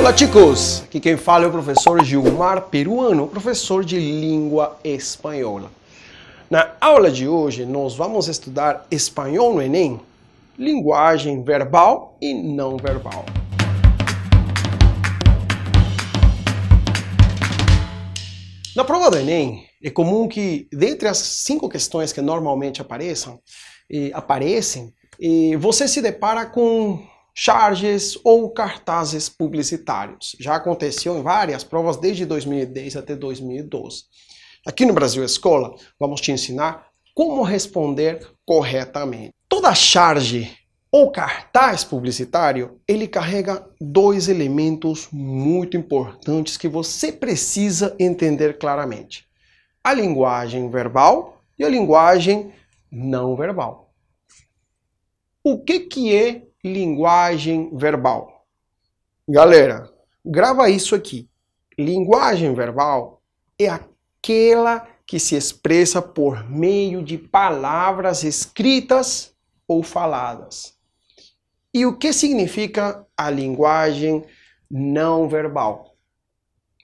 Olá chicos, aqui quem fala é o professor Gilmar Peruano, professor de língua espanhola. Na aula de hoje nós vamos estudar espanhol no Enem, linguagem verbal e não verbal. Na prova do Enem, é comum que, dentre as 5 questões que normalmente aparecem, você se depara com charges ou cartazes publicitários. Já aconteceu em várias provas desde 2010 até 2012. Aqui no Brasil Escola, vamos te ensinar como responder corretamente. Toda charge ou cartaz publicitário, ele carrega 2 elementos muito importantes que você precisa entender claramente. A linguagem verbal e a linguagem não verbal. O que é linguagem verbal? Galera, grava isso aqui. Linguagem verbal é aquela que se expressa por meio de palavras escritas ou faladas. E o que significa a linguagem não verbal?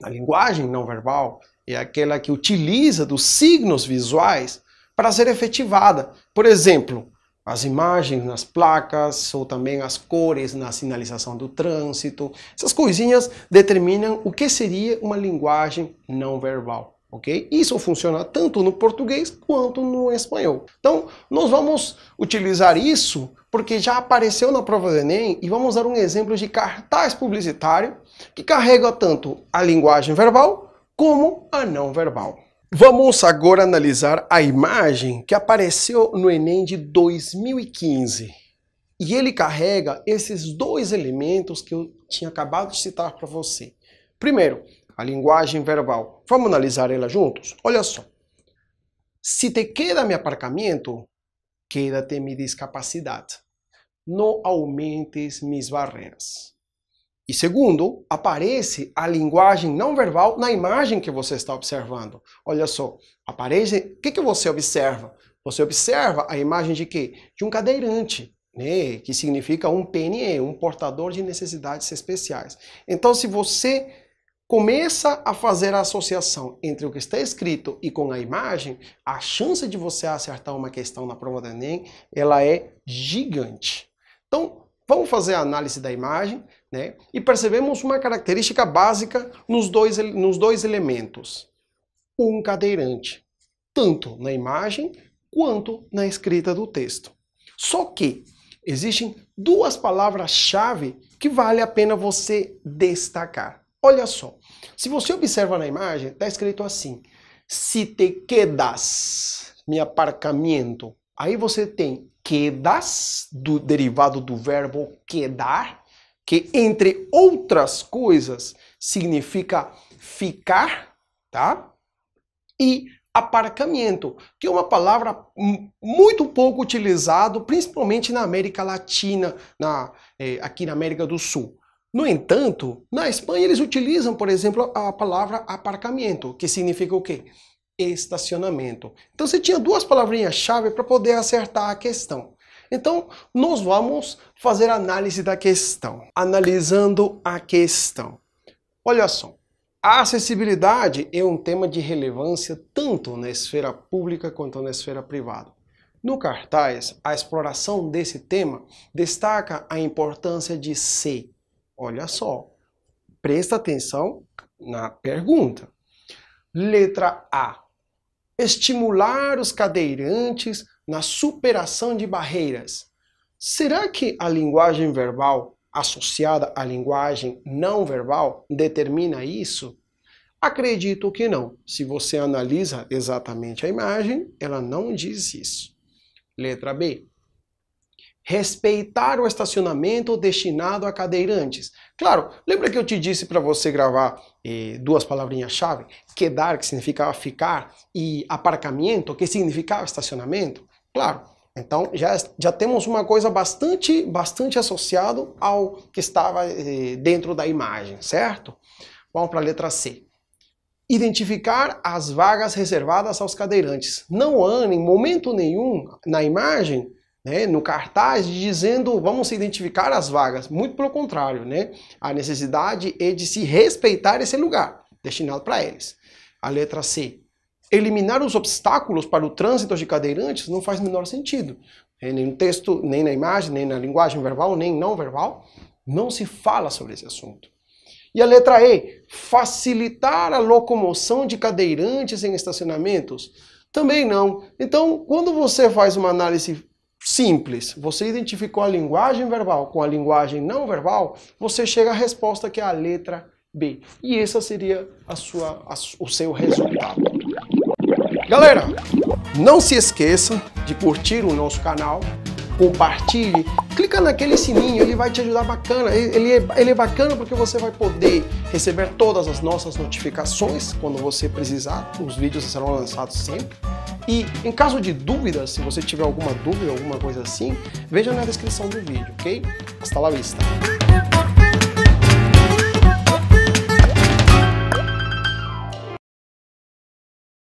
A linguagem não verbal é aquela que utiliza dos signos visuais para ser efetivada. Por exemplo, as imagens nas placas ou também as cores na sinalização do trânsito. Essas coisinhas determinam o que seria uma linguagem não verbal. Ok? Isso funciona tanto no português quanto no espanhol. Então, nós vamos utilizar isso porque já apareceu na prova do Enem e vamos dar um exemplo de cartaz publicitário que carrega tanto a linguagem verbal como a não verbal. Vamos agora analisar a imagem que apareceu no Enem de 2015. E ele carrega esses 2 elementos que eu tinha acabado de citar para você. Primeiro, a linguagem verbal. Vamos analisar ela juntos? Olha só. Se te queda mi aparcamento, quédate mi discapacidade. Não aumentes mis barreiras. E segundo, aparece a linguagem não verbal na imagem que você está observando. Olha só, aparece. O que você observa? Você observa a imagem de quê? De um cadeirante, né? Que significa um PNE, um portador de necessidades especiais. Então, se você começa a fazer a associação entre o que está escrito e com a imagem, a chance de você acertar uma questão na prova do Enem, ela é gigante. Então, vamos fazer a análise da imagem, né? E percebemos uma característica básica nos dois elementos. Um cadeirante, tanto na imagem quanto na escrita do texto. Só que existem 2 palavras-chave que vale a pena você destacar. Olha só, se você observa na imagem, está escrito assim: se te quedas mi aparcamento. Aí você tem quedas, derivado do verbo quedar, que entre outras coisas significa ficar, tá? E aparcamento, que é uma palavra muito pouco utilizada, principalmente na América Latina, aqui na América do Sul. No entanto, na Espanha eles utilizam, por exemplo, a palavra aparcamento, que significa o quê? Estacionamento. Então você tinha 2 palavrinhas-chave para poder acertar a questão. Então, nós vamos fazer a análise da questão. Analisando a questão. Olha só, a acessibilidade é um tema de relevância tanto na esfera pública quanto na esfera privada. No cartaz, a exploração desse tema destaca a importância de ser. Olha só, presta atenção na pergunta. Letra A. Estimular os cadeirantes na superação de barreiras. Será que a linguagem verbal associada à linguagem não verbal determina isso? Acredito que não. Se você analisa exatamente a imagem, ela não diz isso. Letra B. Respeitar o estacionamento destinado a cadeirantes. Claro, lembra que eu te disse para você gravar 2 palavrinhas-chave? Quedar, que significava ficar, e aparcamento, que significava estacionamento? Claro, então já temos uma coisa bastante associada ao que estava dentro da imagem, certo? Vamos para a letra C. Identificar as vagas reservadas aos cadeirantes. Não há, em momento nenhum, na imagem, né, no cartaz dizendo vamos identificar as vagas. Muito pelo contrário, né? A necessidade é de se respeitar esse lugar destinado para eles. A letra C. Eliminar os obstáculos para o trânsito de cadeirantes não faz o menor sentido. Nem no texto, nem na imagem, nem na linguagem verbal, nem não verbal. Não se fala sobre esse assunto. E a letra E. Facilitar a locomoção de cadeirantes em estacionamentos? Também não. Então, quando você faz uma análise simples, você identificou a linguagem verbal com a linguagem não verbal, você chega à resposta que é a letra B. E essa seria o seu resultado. Galera, não se esqueça de curtir o nosso canal, compartilhe, clica naquele sininho, ele vai te ajudar bacana. Ele é bacana porque você vai poder receber todas as nossas notificações quando você precisar. Os vídeos serão lançados sempre. E em caso de dúvidas, se você tiver alguma dúvida, alguma coisa assim, veja na descrição do vídeo, ok? Hasta la vista!